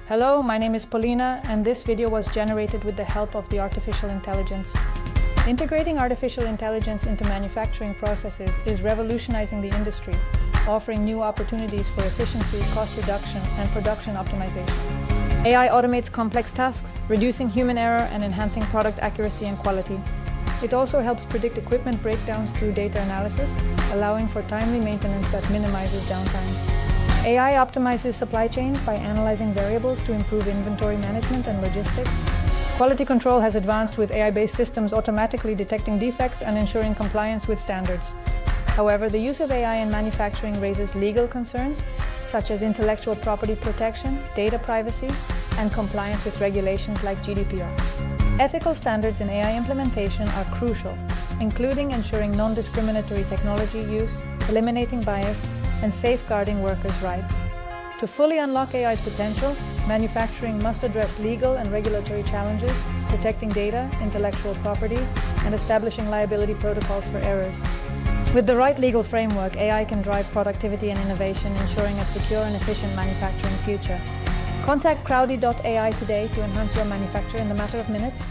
Hello, my name is Paulina, and this video was generated with the help of the artificial intelligence. Integrating artificial intelligence into manufacturing processes is revolutionizing the industry, offering new opportunities for efficiency, cost reduction, and production optimization. AI automates complex tasks, reducing human error and enhancing product accuracy and quality. It also helps predict equipment breakdowns through data analysis, allowing for timely maintenance that minimizes downtime. AI optimizes supply chains by analyzing variables to improve inventory management and logistics. Quality control has advanced with AI-based systems automatically detecting defects and ensuring compliance with standards. However, the use of AI in manufacturing raises legal concerns, such as intellectual property protection, data privacy, and compliance with regulations like GDPR. Ethical standards in AI implementation are crucial, including ensuring non-discriminatory technology use, eliminating bias, and safeguarding workers' rights. To fully unlock AI's potential, manufacturing must address legal and regulatory challenges, protecting data, intellectual property, and establishing liability protocols for errors. With the right legal framework, AI can drive productivity and innovation, ensuring a secure and efficient manufacturing future. Contact Crowdy.ai today to enhance your manufacture in the matter of minutes